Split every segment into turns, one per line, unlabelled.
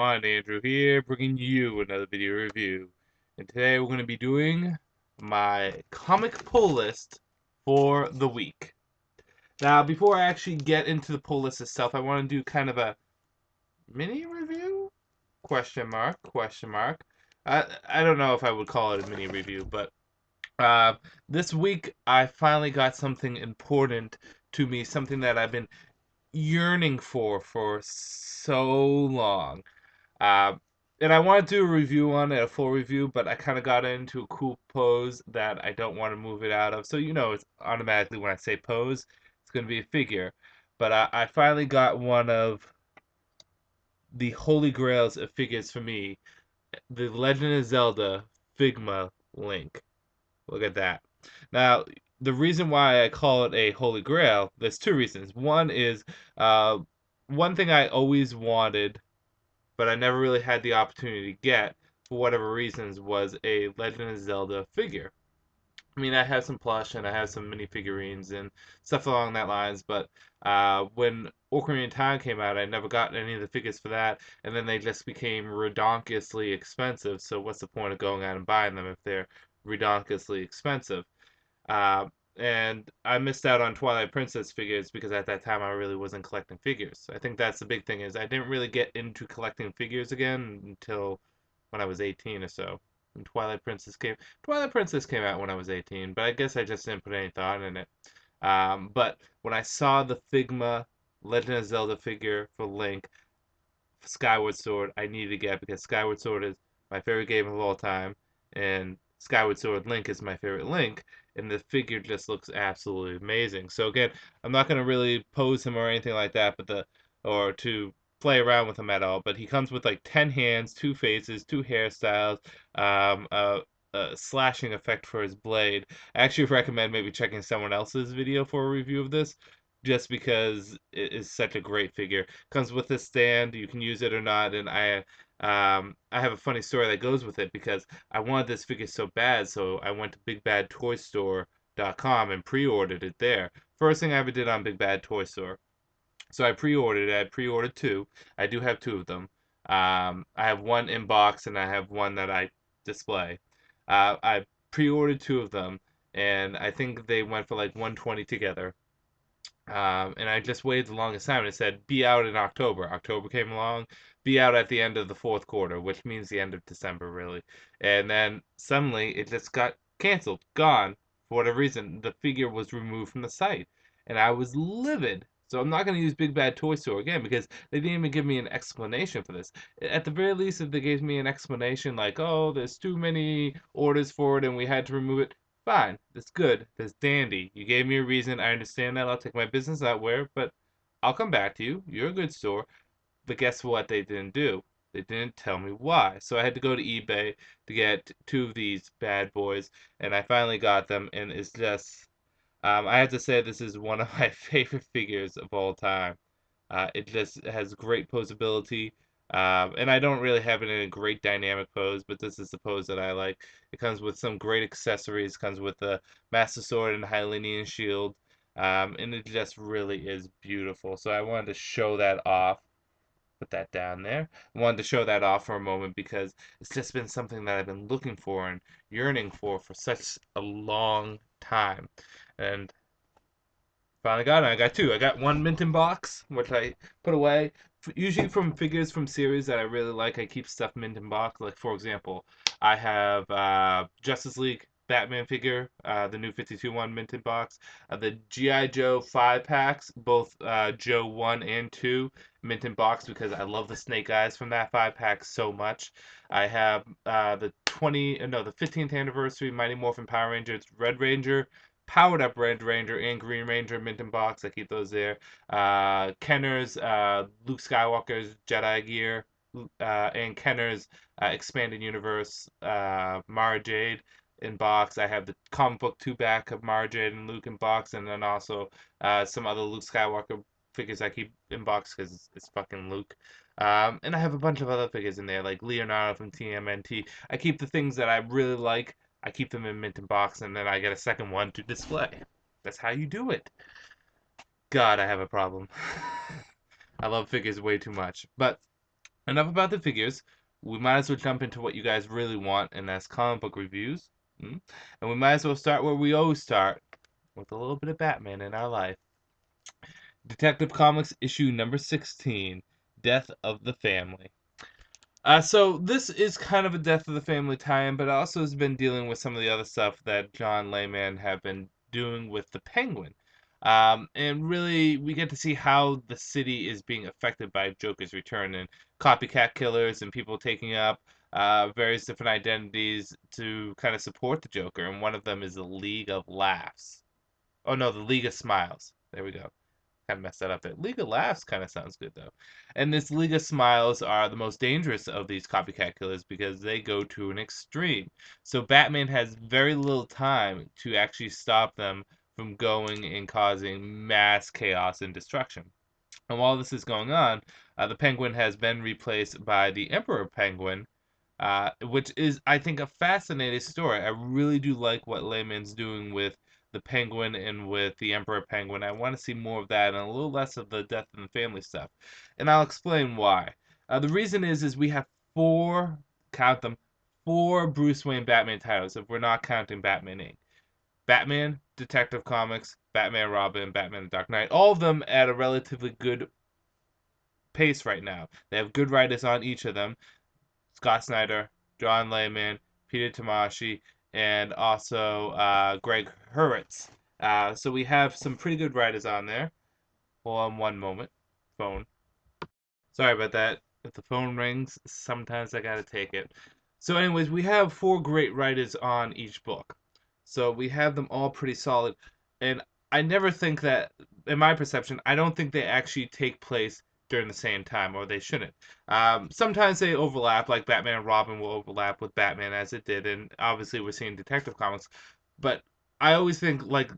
everyone, Andrew here, bringing you another video review. And today we're going to be doing my comic pull list for the week. Now, before I actually get into the pull list itself, I want to do kind of a mini review? Question mark, question mark. I don't know if I would call it a mini review, but uh, this week I finally got something important to me, something that I've been yearning for so long. Uh, and I want to do a review on it, a full review, but I kind of got into a cool pose that I don't want to move it out of. So, it's automatically when I say pose, it's going to be a figure. But I finally got one of the holy grails of figures for me, the Legend of Zelda Figma Link. Look at that. Now, the reason why I call it a holy grail, there's two reasons. One is, uh, one thing I always wanted but I never really had the opportunity to get, for whatever reasons, was a Legend of Zelda figure. I mean, I have some plush and I have some mini figurines and stuff along that lines, but when Ocarina of Time came out, I never got any of the figures for that, and then they just became redonkulously expensive. So what's the point of going out and buying them if they're redonkulously expensive? Uh, and I missed out on Twilight Princess figures because at that time I really wasn't collecting figures. I think that's the big thing is I didn't really get into collecting figures again until when I was 18 or so. And Twilight Princess came out when I was 18, but I guess I just didn't put any thought in it. But when I saw the Figma Legend of Zelda figure for Link, Skyward Sword, I needed to get because Skyward Sword is my favorite game of all time, and Skyward Sword Link is my favorite Link, and the figure just looks absolutely amazing. So again, I'm not gonna really pose him or anything like that, or to play around with him at all. But he comes with like 10 hands, two faces, two hairstyles, um, a, a slashing effect for his blade. I actually recommend maybe checking someone else's video for a review of this, just because it is such a great figure. Comes with a stand, you can use it or not, and I have a funny story that goes with it because I wanted this figure so bad, so I went to BigBadToyStore.com and pre-ordered it there. First thing I ever did on Big Bad Toy Store. So I pre-ordered it. I pre-ordered two. I do have two of them. I have one in box and I have one that I display. I pre-ordered two of them, and I think they went for like 120 together. And I just waited the longest time. And it said be out in October. October came along, be out at the end of the fourth quarter, which means the end of December, really. And then suddenly it just got canceled, gone. For whatever reason, the figure was removed from the site, and I was livid. So I'm not going to use Big Bad Toy Store again because they didn't even give me an explanation for this. At the very least, if they gave me an explanation like, oh, there's too many orders for it and we had to remove it, fine, that's good, that's dandy. You gave me a reason. I understand that. I'll take my business elsewhere, but I'll come back to you. You're a good store. But guess what? They didn't do. They didn't tell me why. So I had to go to eBay to get two of these bad boys, and I finally got them. And it's just, I have to say, this is one of my favorite figures of all time. It just has great posability. And I don't really have it in a great dynamic pose, but this is the pose that I like. It comes with some great accessories, comes with the Master Sword and Hylian shield, and it just really is beautiful. So I wanted to show that off, put that down there. I wanted to show that off for a moment because it's just been something that I've been looking for and yearning for such a long time. And finally got it. I got two. I got one Minton box, which I put away. Usually from figures from series that I really like, I keep stuff Minton box. Like, for example, I have Justice League Batman figure, the new 52 one Minton box. The G.I. Joe 5 packs, both Joe 1 and 2 Minton box because I love the Snake Eyes from that 5 pack so much. I have the 15th anniversary Mighty Morphin Power Rangers Red Ranger, powered up Red Ranger and Green Ranger Minton box. I keep those there. Kenner's Luke Skywalker's Jedi gear, and Kenner's expanded universe Mara Jade in box. I have the comic book two back of Mara Jade and Luke in box, and then also some other Luke Skywalker figures I keep in box because it's fucking Luke. And I have a bunch of other figures in there, like Leonardo from TMNT. I keep the things that I really like. I keep them in mint and box, and then I get a second one to display. That's how you do it. God, I have a problem. I love figures way too much. But enough about the figures. We might as well jump into what you guys really want, and that's comic book reviews. And we might as well start where we always start, with a little bit of Batman in our life. Detective Comics issue number 16, Death of the Family. So this is kind of a Death of the Family tie-in, but also has been dealing with some of the other stuff that John Layman have been doing with the Penguin. And really, we get to see how the city is being affected by Joker's return and copycat killers and people taking up various different identities to kind of support the Joker. And one of them is the League of Laughs. Oh no, the League of Smiles. There we go. Kind of messed that up there. League of Laughs kind of sounds good though. And this League of Smiles are the most dangerous of these copycat killers because they go to an extreme. So Batman has very little time to actually stop them from going and causing mass chaos and destruction. And while this is going on, the Penguin has been replaced by the Emperor Penguin, which is, I think, a fascinating story. I really do like what Layman's doing with the Penguin and with the Emperor Penguin. I want to see more of that and a little less of the death in the family stuff. And I'll explain why. The reason is we have four, count them, four Bruce Wayne Batman titles, if we're not counting Batman Inc. Batman, Detective Comics, Batman Robin, Batman the Dark Knight, all of them at a relatively good pace right now. They have good writers on each of them. Scott Snyder, John Layman, Peter Tomasi, and also Greg Hurwitz. So we have some pretty good writers on there. Hold on one moment. Phone. Sorry about that. If the phone rings, sometimes I gotta take it. So anyways, we have four great writers on each book. So we have them all pretty solid. And I never think that, in my perception, I don't think they actually take place during the same time, or they shouldn't. Sometimes they overlap, like Batman and Robin will overlap with Batman as it did, and obviously we're seeing Detective Comics. But I always think, like,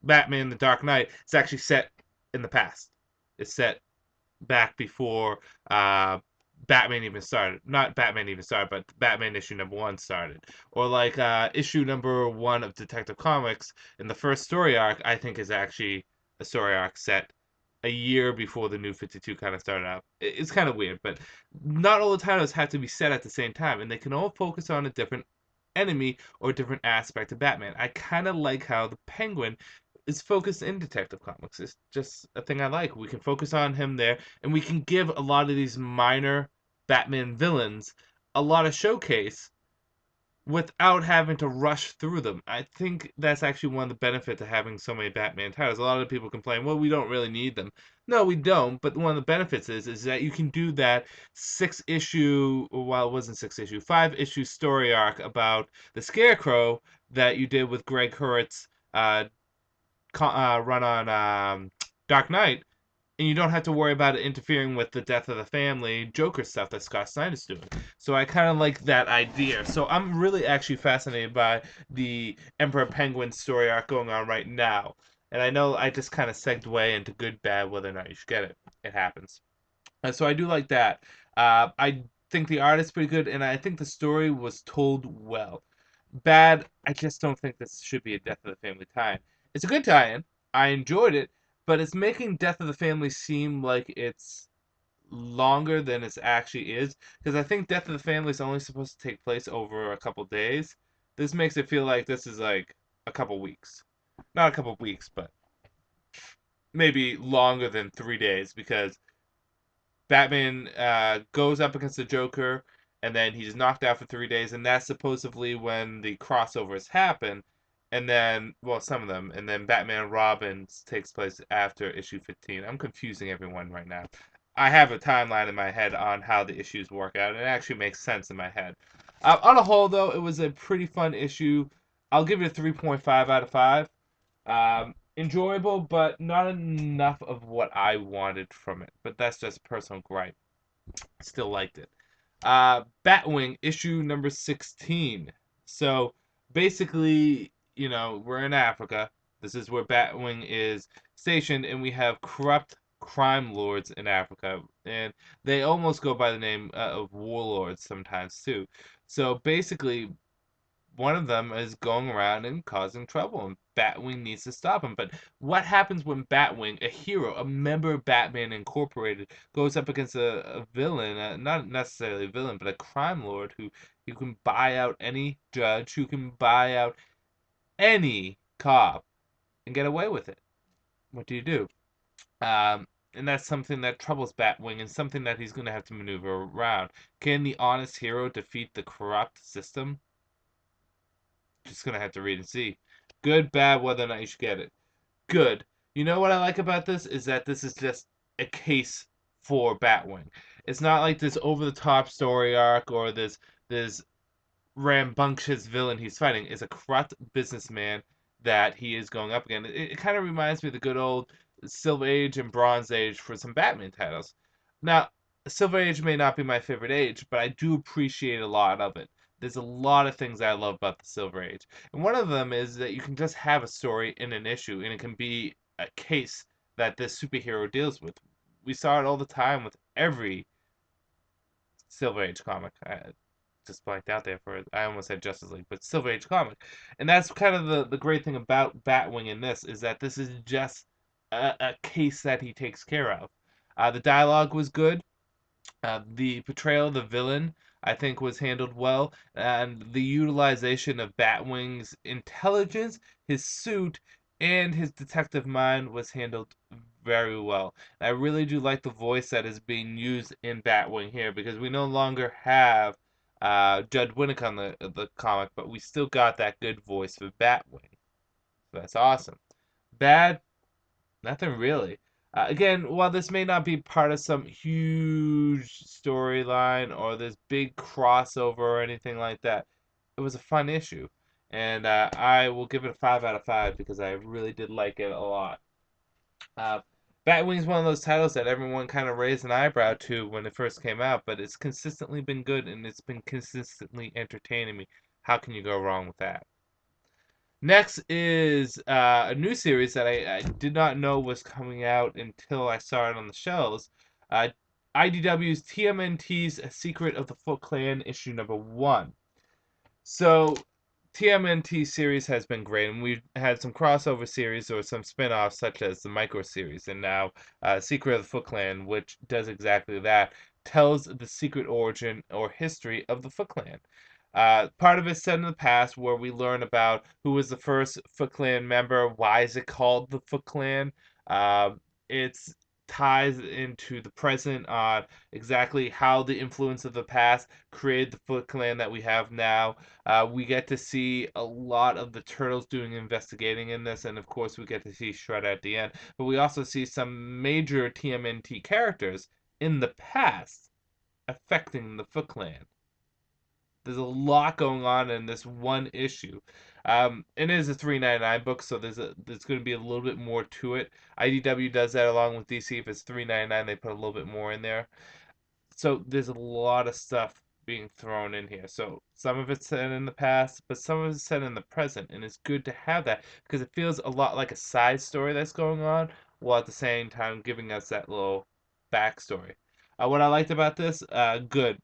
Batman the Dark Knight is actually set in the past. It's set back before Batman even started. Not Batman even started, but Batman issue number one started. Or like issue number one of Detective Comics in the first story arc, I think is actually a story arc set a year before the new 52 kind of started out. It's kind of weird, but not all the titles have to be set at the same time, and they can all focus on a different enemy or a different aspect of Batman. I kind of like how the Penguin is focused in Detective Comics. It's just a thing I like. We can focus on him there, and we can give a lot of these minor Batman villains a lot of showcase without having to rush through them. I think that's actually one of the benefits of having so many Batman titles. A lot of people complain, well, we don't really need them. No, we don't, but one of the benefits is that you can do that 6 issue, well, it wasn't 6 issue, 5 issue story arc about the Scarecrow that you did with Greg Hurwitz run on Dark Knight, and you don't have to worry about it interfering with the death of the family Joker stuff that Scott Snyder's doing. So I kind of like that idea. So I'm really actually fascinated by the Emperor Penguin story arc going on right now. And I know I just kind of segued into good, bad, whether or not you should get it. It happens. So I do like that. I think the art is pretty good, and I think the story was told well. Bad, I just don't think this should be a Death of the Family tie-in. It's a good tie-in. I enjoyed it, but it's making Death of the Family seem like it's longer than it actually is. Because I think Death of the Family is only supposed to take place over a couple days. This makes it feel like this is like a couple weeks. Not a couple weeks, but maybe longer than 3 days because Batman goes up against the Joker, and then he's knocked out for 3 days, and that's supposedly when the crossovers happen. And then, well, some of them, and then Batman and Robin takes place after issue 15. I'm confusing everyone right now. I have a timeline in my head on how the issues work out, and it actually makes sense in my head. On a whole, though, it was a pretty fun issue. I'll give it a 3.5 out of 5. Enjoyable, but not enough of what I wanted from it. But that's just personal gripe. Still liked it. Batwing issue number 16. So basically, we're in Africa. This is where Batwing is stationed, and we have corrupt crime lords in Africa, and they almost go by the name of warlords sometimes too. So basically, one of them is going around and causing trouble, and Batwing needs to stop him. But what happens when Batwing, a hero, a member of Batman Incorporated, goes up against a villain, not necessarily a villain, but a crime lord who can buy out any judge, who can buy out any cop and get away with it? What do you do? And that's something that troubles Batwing and something that he's going to have to maneuver around. Can the honest hero defeat the corrupt system? Just going to have to read and see. Good, bad, whether or not you should get it. Good. You know what I like about this is that this is just a case for Batwing. It's not like this over-the-top story arc or this rambunctious villain he's fighting. Is a corrupt businessman that he is going up against. It kind of reminds me of the good old Silver Age and Bronze Age for some Batman titles. Now, Silver Age may not be my favorite age, but I do appreciate a lot of it. There's a lot of things I love about the Silver Age. And one of them is that you can just have a story in an issue, and it can be a case that this superhero deals with. We saw it all the time with every Silver Age comic. I just blanked out there for it. I almost said Justice League, but Silver Age comic. And that's kind of the great thing about Batwing in this, is that this is just a case that he takes care of. The dialogue was good. The portrayal of the villain, I think, was handled well, and the utilization of Batwing's intelligence, his suit, and his detective mind was handled very well. And I really do like the voice that is being used in Batwing here, because we no longer have Judd Winnick on the comic, but we still got that good voice for Batwing. So that's awesome. Bad, nothing really. Again, while this may not be part of some huge storyline or this big crossover or anything like that, it was a fun issue. And I will give it a 5 out of 5 because I really did like it a lot. Uh, Batwing's one of those titles that everyone kind of raised an eyebrow to when it first came out, but it's consistently been good and it's been consistently entertaining me. How can you go wrong with that? Next is a new series that I did not know was coming out until I saw it on the shelves. Uh, IDW's TMNT's Secret of the Foot Clan, issue number 1. So, TMNT series has been great, and we've had some crossover series or some spin-offs such as the Micro series, and now Secret of the Foot Clan, which does exactly that, tells the secret origin or history of the Foot Clan. Part of it's set in the past where we learn about who was the first Foot Clan member, why is it called the Foot Clan. It's ties into the present on exactly how the influence of the past created the Foot Clan that we have now. We get to see a lot of the Turtles doing investigating in this, and of course we get to see Shredder at the end. But we also see some major TMNT characters in the past affecting the Foot Clan. There's a lot going on in this one issue. It is a $3.99 book, so there's going to be a little bit more to it. IDW does that along with DC. If it's $3.99, they put a little bit more in there. So there's a lot of stuff being thrown in here. So some of it's set in the past, but some of it's set in the present, and it's good to have that because it feels a lot like a side story that's going on, while at the same time giving us that little backstory. What I liked about this, good.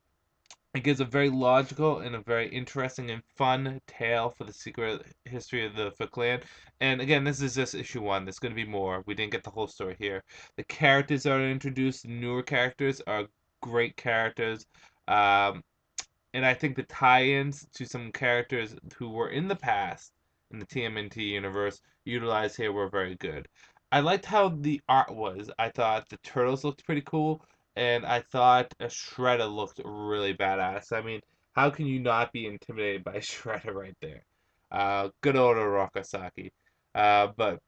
It gives a very logical and a very interesting and fun tale for the secret history of the Foot Clan. And again, this is just issue 1. There's going to be more. We didn't get the whole story here. The characters that are introduced, the newer characters, are great characters. And I think the tie-ins to some characters who were in the past in the TMNT universe utilized here were very good. I liked how the art was. I thought the turtles looked pretty cool, and I thought a Shredder looked really badass. I mean, how can you not be intimidated by Shredder right there? Good old Rockasaki. But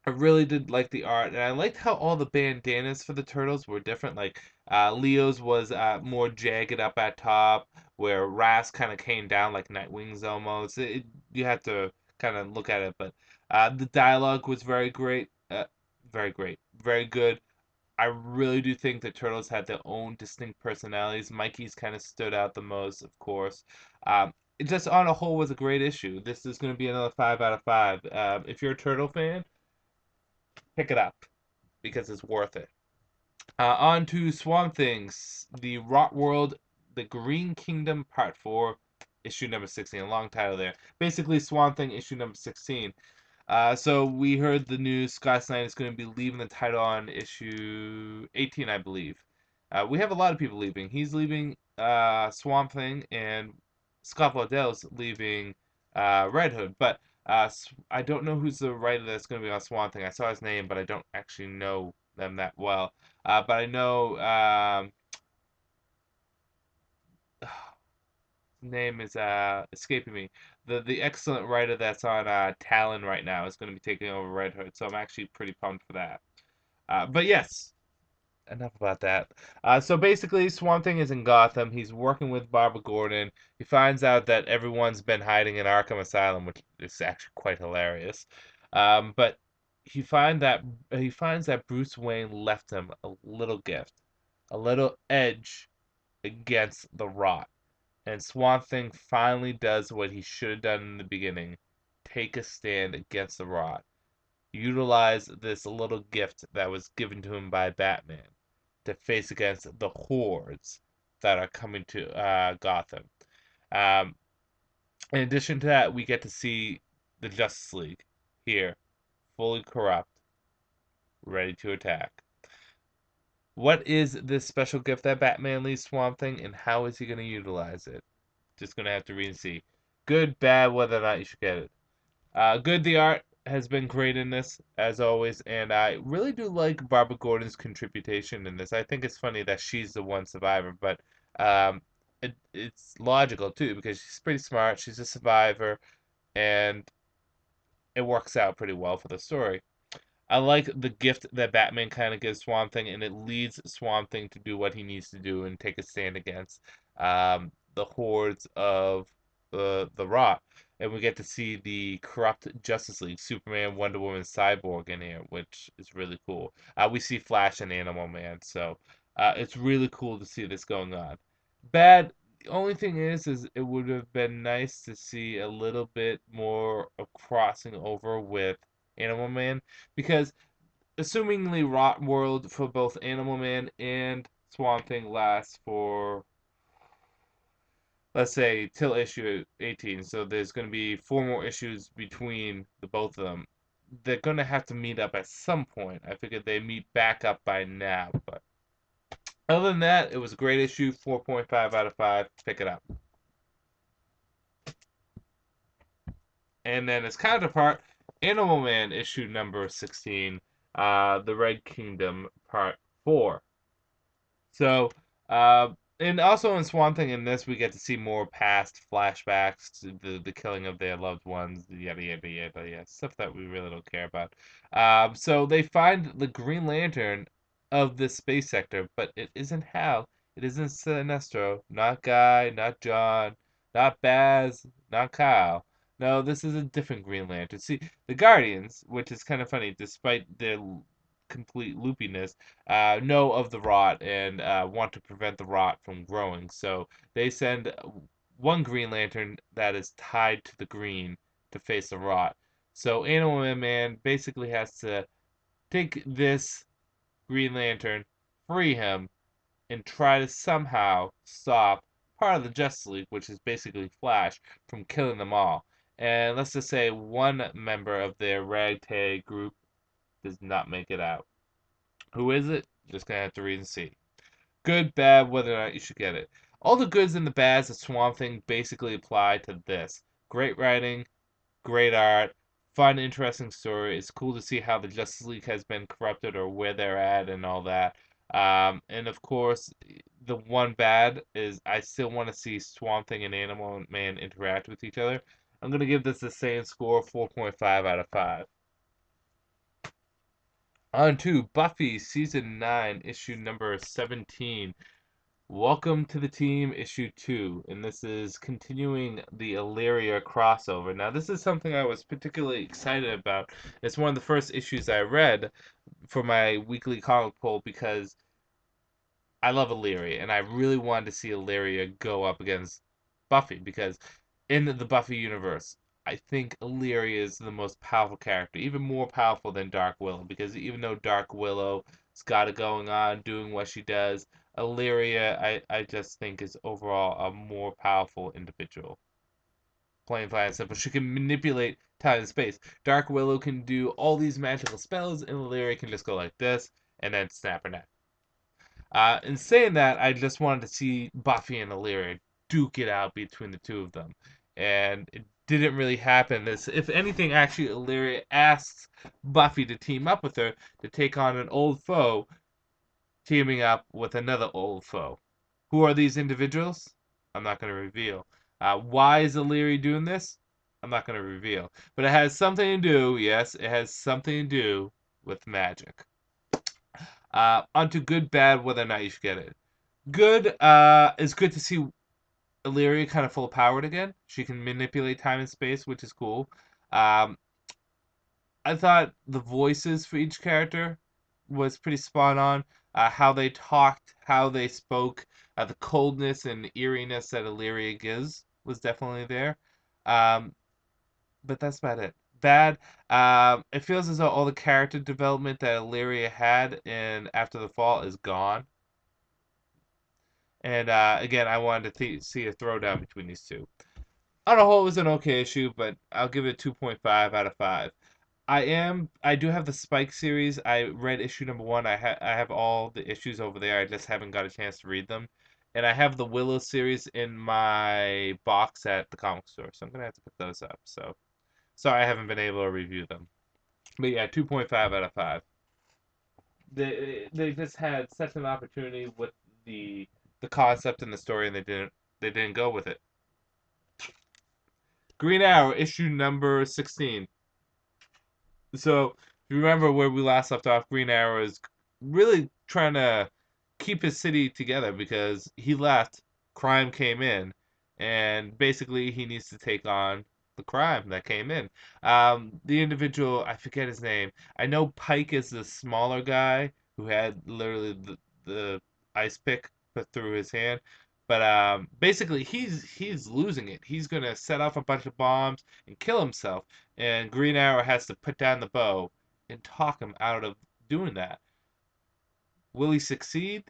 I really did like the art, and I liked how all the bandanas for the turtles were different. Like Leo's was more jagged up at top, where Ras kind of came down like Nightwing's almost. You have to kind of look at it, but the dialogue was very great, very great, very good. I really do think the turtles had their own distinct personalities. Mikey's kind of stood out the most, of course. It just on a whole was a great issue. This is going to be another 5 out of 5. If you're a turtle fan, pick it up because it's worth it. On to Swamp Things, the Rot World, the Green Kingdom Part 4. issue number 16. A long title there. Basically, Swamp Thing issue number 16. So we heard the news. Scott Snyder is going to be leaving the title on issue 18, I believe. We have a lot of people leaving. He's leaving Swamp Thing, and Scott Lobdell's leaving Red Hood. But I don't know who's the writer that's going to be on Swamp Thing. I saw his name, but I don't actually know them that well. But I know name is escaping me. The excellent writer that's on Talon right now is going to be taking over Red Hood, so I'm actually pretty pumped for that. But yes, enough about that. So basically, Swamp Thing is in Gotham. He's working with Barbara Gordon. He finds out that everyone's been hiding in Arkham Asylum, which is actually quite hilarious. But he finds that Bruce Wayne left him a little gift, a little edge against the Rot. And Swamp Thing finally does what he should have done in the beginning: take a stand against the Rot. Utilize this little gift that was given to him by Batman to face against the hordes that are coming to Gotham. Um, in addition to that, we get to see the Justice League here, fully corrupt, ready to attack. What is this special gift that Batman leaves Swamp Thing, and how is he going to utilize it? Just going to have to read and see. Good, bad, whether or not you should get it. Good, the art has been great in this, as always, and I really do like Barbara Gordon's contribution in this. I think it's funny that she's the one survivor, but it's logical, too, because she's pretty smart, she's a survivor, and it works out pretty well for the story. I like the gift that Batman kind of gives Swamp Thing, and it leads Swamp Thing to do what he needs to do and take a stand against the hordes of the Rot. And we get to see the corrupt Justice League, Superman, Wonder Woman, Cyborg in here, which is really cool. We see Flash and Animal Man, so it's really cool to see this going on. Bad. The only thing is it would have been nice to see a little bit more of crossing over with Animal Man, because assumingly Rot World for both Animal Man and Swamp Thing lasts for, let's say, till issue 18. So there's going to be 4 more issues between the both of them. They're going to have to meet up at some point. I figured they meet back up by now, but other than that, it was a great issue. 4.5 out of 5. Pick it up. And then its counterpart, Animal Man issue number 16, The Red Kingdom Part 4. So, and also in Swamp Thing in this, we get to see more past flashbacks to the killing of their loved ones, yada yada yada, yeah, stuff that we really don't care about. So they find the Green Lantern of this space sector, but it isn't Hal, it isn't Sinestro, not Guy, not John, not Baz, not Kyle. No, this is a different Green Lantern. See, the Guardians, which is kind of funny, despite their complete loopiness, know of the Rot and want to prevent the Rot from growing. So they send one Green Lantern that is tied to the Green to face the Rot. So Animal Man basically has to take this Green Lantern, free him, and try to somehow stop part of the Justice League, which is basically Flash, from killing them all. And let's just say one member of their ragtag group does not make it out. Who is it? Just gonna have to read and see. Good, bad, whether or not you should get it. All the goods and the bads of Swamp Thing basically apply to this. Great writing, great art, fun, interesting story. It's cool to see how the Justice League has been corrupted or where they're at and all that. And of course, the one bad is I still want to see Swamp Thing and Animal Man interact with each other. I'm gonna give this the same score, 4.5 out of 5. On to Buffy Season 9, issue number 17. Welcome to the team, issue 2. And this is continuing the Illyria crossover. Now, this is something I was particularly excited about. It's one of the first issues I read for my weekly comic poll because I love Illyria, and I really wanted to see Illyria go up against Buffy because in the Buffy universe, I think Illyria is the most powerful character, even more powerful than Dark Willow, because even though Dark Willow's got it going on, doing what she does, Illyria, I just think is overall a more powerful individual. plain, flat, and simple. She can manipulate time and space. Dark Willow can do all these magical spells, and Illyria can just go like this and then snap her neck. In saying that, I just wanted to see Buffy and Illyria duke it out between the two of them, and it didn't really happen. This, if anything, actually, Illyria asks Buffy to team up with her to take on an old foe, teaming up with another old foe. Who are these individuals? I'm not going to reveal. Why is Illyria doing this? I'm not going to reveal. But it has something to do, yes, it has something to do with magic. Onto good, bad, whether or not you should get it. Good is good to see Illyria kind of full powered again. She can manipulate time and space, which is cool. Um, I thought the voices for each character was pretty spot on. How they talked, how they spoke, the coldness and eeriness that Illyria gives was definitely there. Um, but that's about it. Bad. It feels as though all the character development that Illyria had in After the Fall is gone. And again, I wanted to see a throwdown between these two. On a whole, it was an okay issue, but I'll give it 2.5 out of 5. I do have the Spike series. I read issue number 1. I have all the issues over there. I just haven't got a chance to read them. And I have the Willow series in my box at the comic store, so I'm gonna have to pick those up. So sorry I haven't been able to review them. But yeah, 2.5 out of 5. They just had such an opportunity with the concept and the story, and they didn't go with it. Green Arrow issue number 16. So, if you remember where we last left off, Green Arrow is really trying to keep his city together because he left, crime came in, and basically he needs to take on the crime that came in. The individual, I forget his name. I know Pike is the smaller guy who had literally the ice pick put through his hand. But basically, he's losing it. He's gonna set off a bunch of bombs and kill himself, and Green Arrow has to put down the bow and talk him out of doing that. Will he succeed?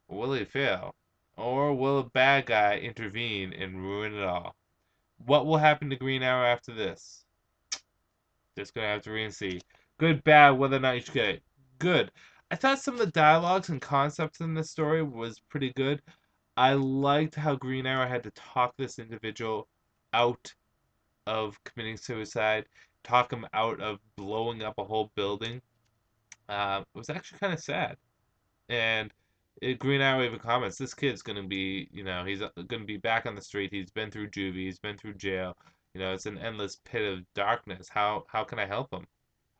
Or will he fail? Or will a bad guy intervene and ruin it all? What will happen to Green Arrow after this? Just gonna have to read and see. Good, bad, whether or not you should get it. Good. I thought some of the dialogues and concepts in this story was pretty good. I liked how Green Arrow had to talk this individual out of committing suicide, talk him out of blowing up a whole building. It was actually kind of sad. And Green Arrow even comments, this kid's gonna be, he's gonna be back on the street. He's been through juvie. He's been through jail. It's an endless pit of darkness. How can I help him?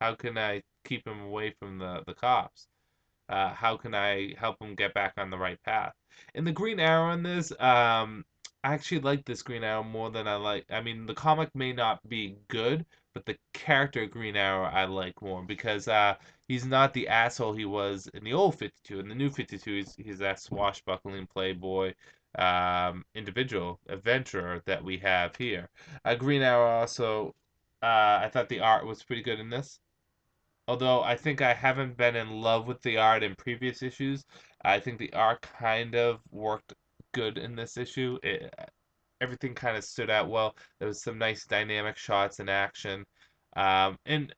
How can I keep him away from the cops? How can I help him get back on the right path? And the Green Arrow in this, I actually like this Green Arrow more than I like. I mean, the comic may not be good, but the character Green Arrow I like more because he's not the asshole he was in the old 52. In the new 52, he's that swashbuckling playboy individual adventurer that we have here. Green Arrow also, I thought the art was pretty good in this. Although I think I haven't been in love with the art in previous issues, I think the art kind of worked good in this issue. Everything kind of stood out well. There was some nice dynamic shots in action. And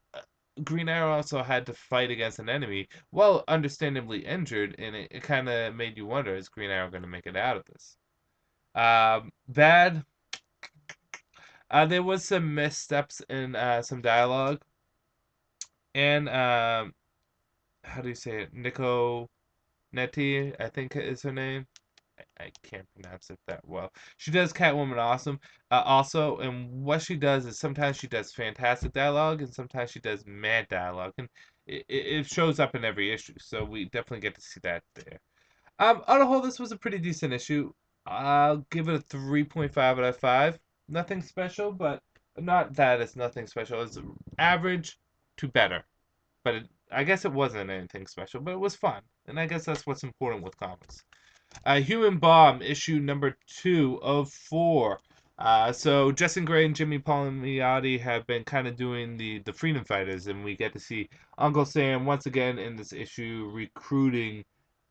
Green Arrow also had to fight against an enemy, well, understandably injured, and it kind of made you wonder, is Green Arrow going to make it out of this? Bad. There was some missteps in some dialogue. And how do you say it? Nico Netti, I think is her name. I can't pronounce it that well. She does Catwoman awesome. Also, and what she does is sometimes she does fantastic dialogue, and sometimes she does mad dialogue, and it shows up in every issue. So we definitely get to see that there. On the whole, this was a pretty decent issue. I'll give it a 3.5 out of 5. Nothing special, but not that it's nothing special. It's average to better. But I guess it wasn't anything special, but it was fun. And I guess that's what's important with comics. Human Bomb, issue number 2 of 4. So Justin Gray and Jimmy Palmiotti have been kind of doing the Freedom Fighters, and we get to see Uncle Sam once again in this issue recruiting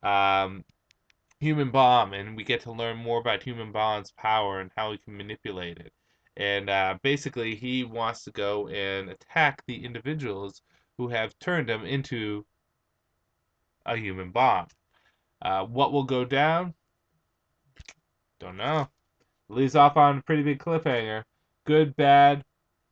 Human Bomb, and we get to learn more about Human Bomb's power and how he can manipulate it. And basically, he wants to go and attack the individuals who have turned him into a human bomb. What will go down? Don't know. Leaves off on a pretty big cliffhanger. Good, bad,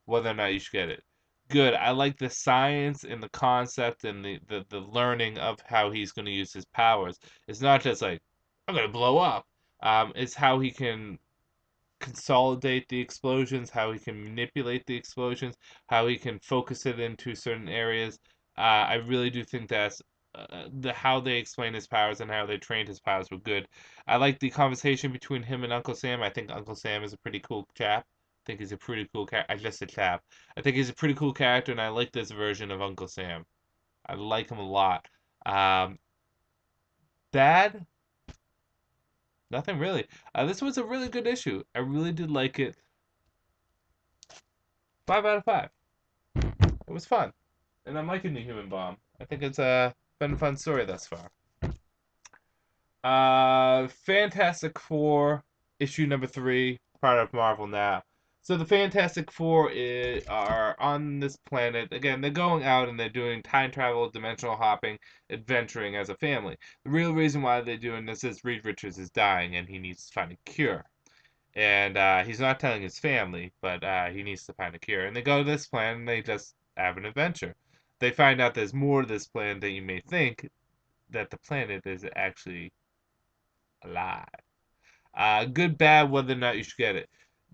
whether or not you should get it. Good. I like the science and the concept and the learning of how he's going to use his powers. It's not just like, I'm going to blow up. It's how he can consolidate the explosions, how he can manipulate the explosions, how he can focus it into certain areas. I really do think that's the how they explain his powers and how they trained his powers were good. I like the conversation between him and Uncle Sam. I think Uncle Sam is a pretty cool chap. I think he's a pretty cool character. Just a chap. I think he's a pretty cool character, and I like this version of Uncle Sam. I like him a lot. Um, Bad? Nothing really. This was a really good issue. I really did like it. 5 out of 5. It was fun, and I'm liking the Human Bomb. I think it's been a fun story thus far. Fantastic Four issue number 3, part of Marvel now. So the Fantastic Four are on this planet again. They're going out and they're doing time travel, dimensional hopping, adventuring as a family. The real reason why they're doing this is Reed Richards is dying and he needs to find a cure. And he's not telling his family, but he needs to find a cure. And they go to this planet and they just have an adventure. They find out there's more to this planet than you may think, that the planet is actually alive. Good, bad, whether or not you should get it.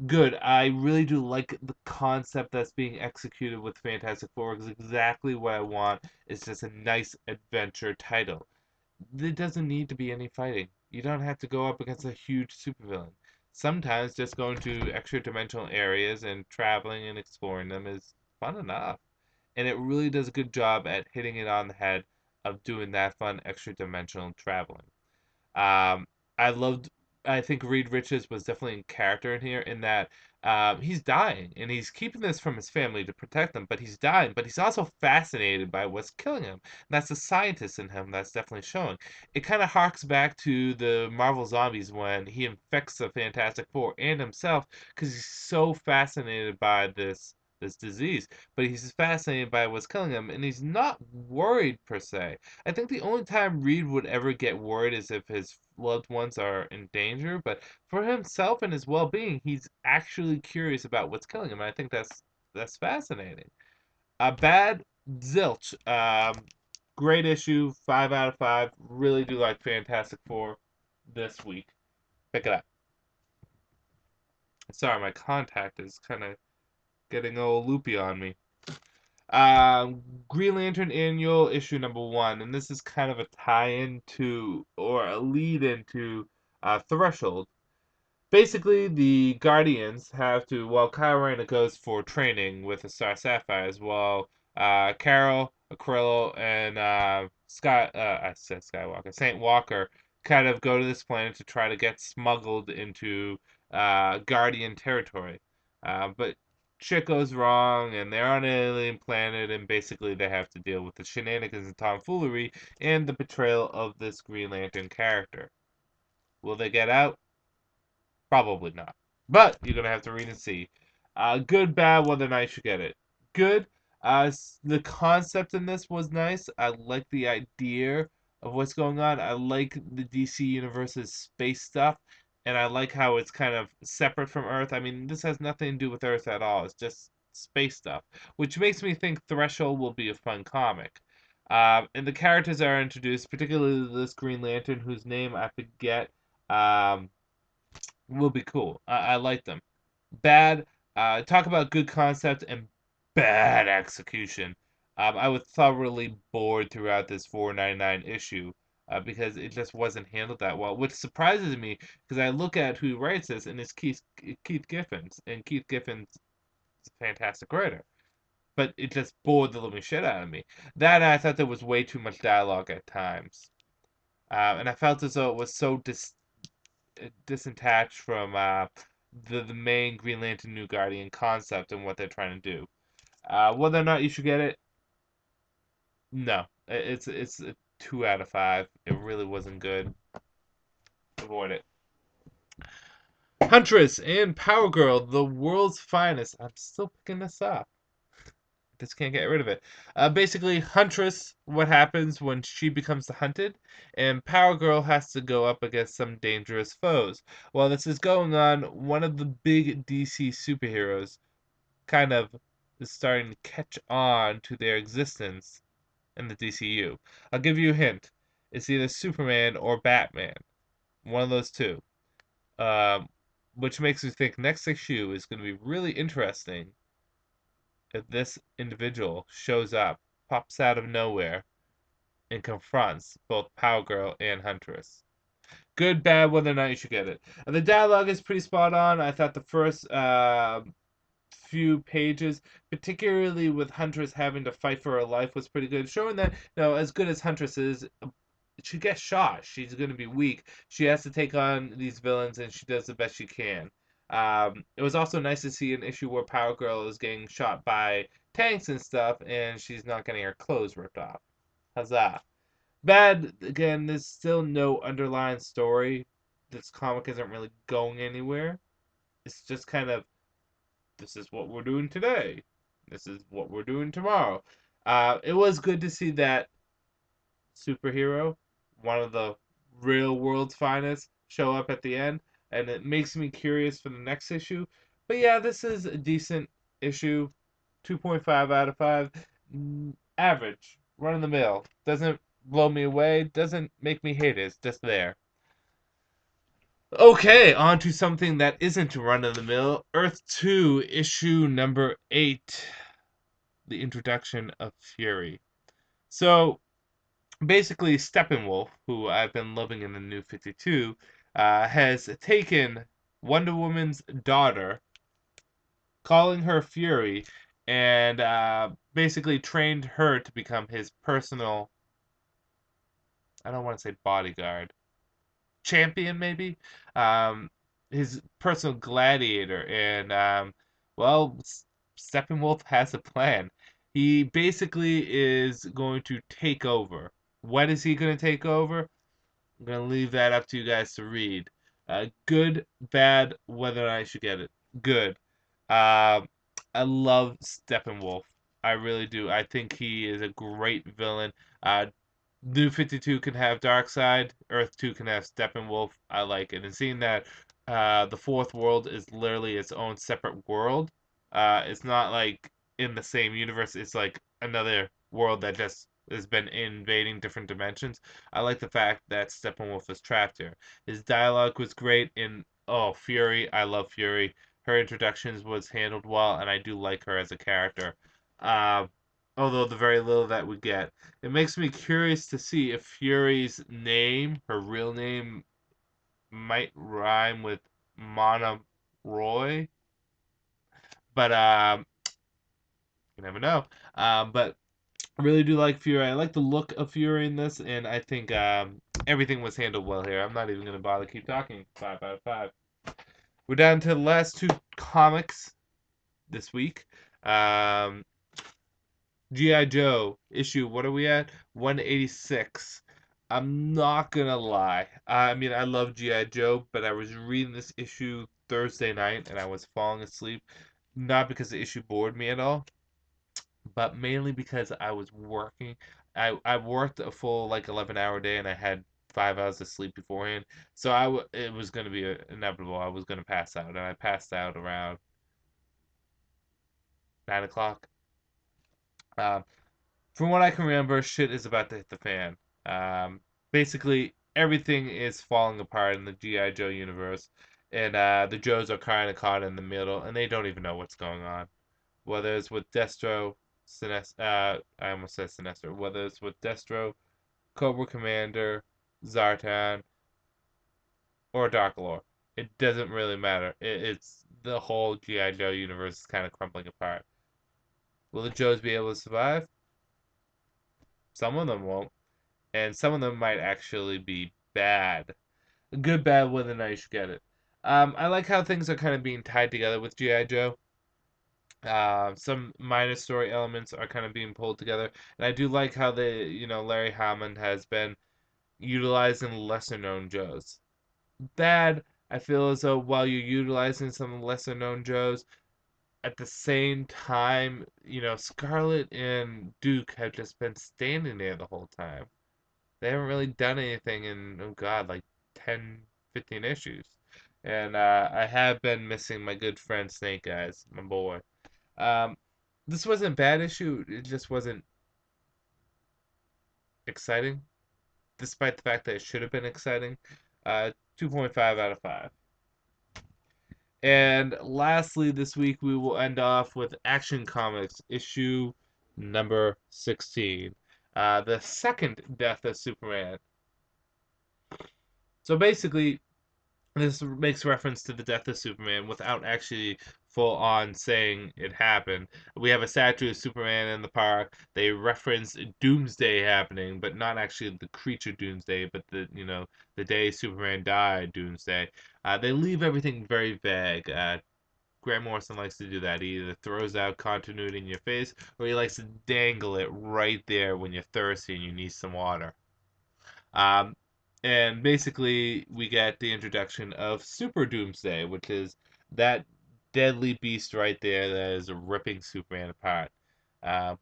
Good. I really do like the concept that's being executed with Fantastic Four. It's exactly what I want. It's just a nice adventure title. There doesn't need to be any fighting. You don't have to go up against a huge supervillain. Sometimes just going to extra dimensional areas and traveling and exploring them is fun enough. And it really does a good job at hitting it on the head of doing that fun extra dimensional traveling. Um, I loved. I think Reed Richards was definitely in character in here in that he's dying and he's keeping this from his family to protect them, but he's dying. But he's also fascinated by what's killing him. And that's the scientist in him that's definitely showing. It kind of harks back to the Marvel Zombies when he infects the Fantastic Four and himself because he's so fascinated by this disease, but he's fascinated by what's killing him, and he's not worried per se. I think the only time Reed would ever get worried is if his loved ones are in danger, but for himself and his well-being, he's actually curious about what's killing him. And I think that's fascinating. Bad Zilch. Great issue, 5 out of 5. Really do like Fantastic Four this week. Pick it up. Sorry, my contact is kind of getting a little loopy on me. Green Lantern Annual issue number 1, and this is kind of a tie-in to or a lead into Threshold. Basically, the Guardians have to, well, Kyle Rayner goes for training with the Star Sapphires, while Carol, Aquilo, and I said Skywalker, Saint Walker kind of go to this planet to try to get smuggled into Guardian territory. But shit goes wrong, and they're on an alien planet, and basically they have to deal with the shenanigans and tomfoolery and the betrayal of this Green Lantern character. Will they get out? Probably not. But you're gonna have to read and see. Good, bad, whether or not you should get it. Good. The concept in this was nice. I like the idea of what's going on. I like the DC Universe's space stuff, and I like how it's kind of separate from Earth. I mean, this has nothing to do with Earth at all. It's just space stuff, which makes me think Threshold will be a fun comic. And the characters are introduced, particularly this Green Lantern, whose name I forget. Um, will be cool. I like them. Bad. Talk about good concept and bad execution. I was thoroughly bored throughout this 499 issue because it just wasn't handled that well, which surprises me because I look at who writes this and it's Keith Giffens, and Keith Giffens is a fantastic writer. But it just bored the living shit out of me. That I thought there was way too much dialogue at times, and I felt as though it was so disattached from the main Green Lantern New Guardian concept and what they're trying to do. Whether or not you should get it, no. It's a 2 out of 5. It really wasn't good. Avoid it. Huntress and Power Girl, the world's finest. I'm still picking this up. Just can't get rid of it. Basically, Huntress, what happens when she becomes the hunted, and Power Girl has to go up against some dangerous foes. While this is going on, one of the big DC superheroes kind of is starting to catch on to their existence in the DCU. I'll give you a hint. It's either Superman or Batman. One of those two. Um, which makes me think next issue is going to be really interesting if this individual shows up, pops out of nowhere, and confronts both Power Girl and Huntress. Good, bad, whether or not you should get it. And the dialogue is pretty spot on. I thought the first few pages, particularly with Huntress having to fight for her life, was pretty good, showing that, as good as Huntress is, she gets shot. She's going to be weak. She has to take on these villains, and she does the best she can. It was also nice to see an issue where Power Girl is getting shot by tanks and stuff, and she's not getting her clothes ripped off. How's that? Bad, again, there's still no underlying story. This comic isn't really going anywhere. It's just kind of, this is what we're doing today. This is what we're doing tomorrow. It was good to see that superhero, one of the real world's finest, show up at the end, and it makes me curious for the next issue. But yeah, this is a decent issue, 2.5 out of 5, average, run of the mill. Doesn't blow me away, doesn't make me hate it. It's just there. Okay, on to something that isn't run of the mill. Earth 2, issue number 8, the introduction of Fury. So basically, Steppenwolf, who I've been loving in the New 52, has taken Wonder Woman's daughter, calling her Fury, and basically trained her to become his personal, I don't want to say bodyguard, champion maybe, um, his personal gladiator. And well, Steppenwolf has a plan. He basically is going to take over. What is he going to take over? I'm going to leave that up to you guys to read. Good, bad, whether or not I should get it. Good. Uh, I love Steppenwolf. I really do. I think he is a great villain. New 52 can have Darkseid. Earth 2 can have Steppenwolf. I like it. And seeing that the fourth world is literally its own separate world, it's not like in the same universe. It's like another world that just has been invading different dimensions. I like the fact that Steppenwolf is trapped here. His dialogue was great in Fury. I love Fury. Her introductions was handled well, and I do like her as a character. Uh, Although the very little that we get, it makes me curious to see if Fury's name, her real name, might rhyme with Mana Roy. But you never know. But I really do like Fury. I like the look of Fury in this, and I think everything was handled well here. I'm not even going to bother keep talking. 5 out of 5. We're down to the last two comics this week. G.I. Joe issue, what are we at? 186. I'm not going to lie. I mean, I love G.I. Joe, but I was reading this issue Thursday night, and I was falling asleep. Not because the issue bored me at all, but mainly because I was working. I worked a full like 11-hour day, and I had 5 hours of sleep beforehand, so it was going to be inevitable. I was going to pass out, and I passed out around 9 o'clock. Um, from what I can remember, shit is about to hit the fan. Basically, everything is falling apart in the G.I. Joe universe, and the Joes are kind of caught in the middle, and they don't even know what's going on. Whether it's with Destro, I almost said Sinestro. Whether it's with Destro, Cobra Commander, Zartan, or Dark Lord, it doesn't really matter. It's the whole G.I. Joe universe is kind of crumbling apart. Will the Joes be able to survive? Some of them won't, and some of them might actually be bad. Good, bad, whether or not you should get it. I like how things are kind of being tied together with G.I. Joe. Some minor story elements are kind of being pulled together, and I do like how Larry Hammond has been utilizing lesser known Joes. Bad, I feel as though while you're utilizing some lesser known Joes, at the same time, Scarlet and Duke have just been standing there the whole time. They haven't really done anything in, oh God, like 10, 15 issues. And I have been missing my good friend Snake Eyes, my boy. Um, this wasn't a bad issue. It just wasn't exciting, despite the fact that it should have been exciting. 2.5 out of 5. And lastly, this week we will end off with Action Comics issue number 16. The second death of Superman. So basically, this makes reference to the death of Superman without actually full on saying it happened. We have a statue of Superman in the park. They reference Doomsday happening, but not actually the creature Doomsday, but the day Superman died, Doomsday. They leave everything very vague. Grant Morrison likes to do that. He either throws out continuity in your face, or he likes to dangle it right there when you're thirsty and you need some water. Um, and basically, we get the introduction of Super Doomsday, which is that deadly beast right there that is ripping Superman apart. Uh,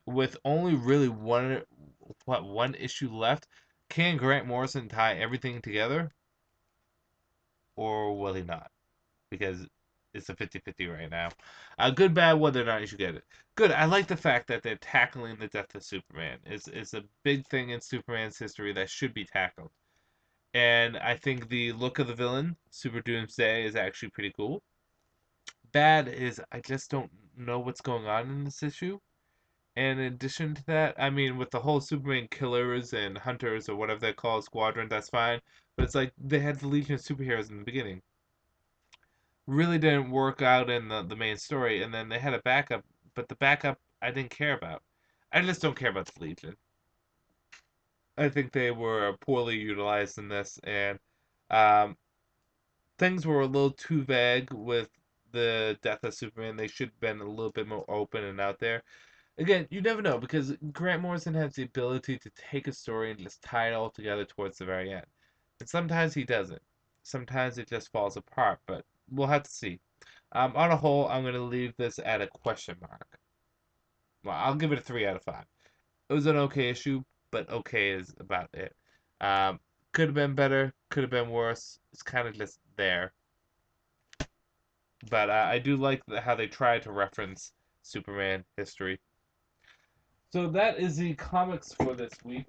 with only really one issue left, can Grant Morrison tie everything together, or will he not? Because it's a 50-50 right now. Good, bad, whether or not you should get it. Good. I like the fact that they're tackling the death of Superman. It's a big thing in Superman's history that should be tackled. And I think the look of the villain, Super Doomsday, is actually pretty cool. Bad is I just don't know what's going on in this issue. And in addition to that, I mean, with the whole Superman killers and hunters or whatever they call squadron, that's fine. But it's like they had the Legion of Superheroes in the beginning. Really didn't work out in the main story, and then they had a backup, but the backup I didn't care about. I just don't care about the Legion. I think they were poorly utilized in this, and um, things were a little too vague with the death of Superman. They should have been a little bit more open and out there. Again, you never know because Grant Morrison has the ability to take a story and just tie it all together towards the very end. And sometimes he doesn't. Sometimes it just falls apart, but we'll have to see. On a whole, I'm going to leave this at a question mark. Well, I'll give it a 3 out of 5. It was an okay issue, but okay is about it. Um, could have been better, could have been worse. It's kind of just there. But I do like how they try to reference Superman history. So that is the comics for this week.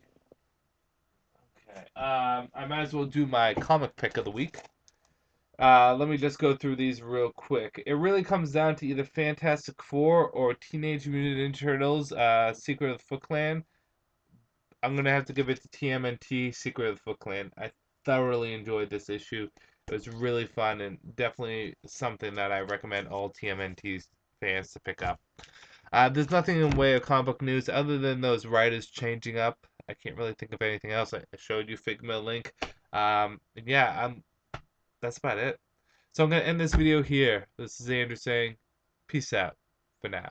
Okay. I might as well do my comic pick of the week. Let me just go through these real quick. It really comes down to either Fantastic Four or Teenage Mutant Ninja Turtles, Secret of the Foot Clan. I'm gonna have to give it to TMNT, Secret of the Foot Clan. I thoroughly enjoyed this issue. It was really fun and definitely something that I recommend all TMNT fans to pick up. There's nothing in the way of comic book news other than those writers changing up. I can't really think of anything else. I showed you Figma link. Yeah, that's about it. So I'm going to end this video here. This is Andrew saying, peace out for now.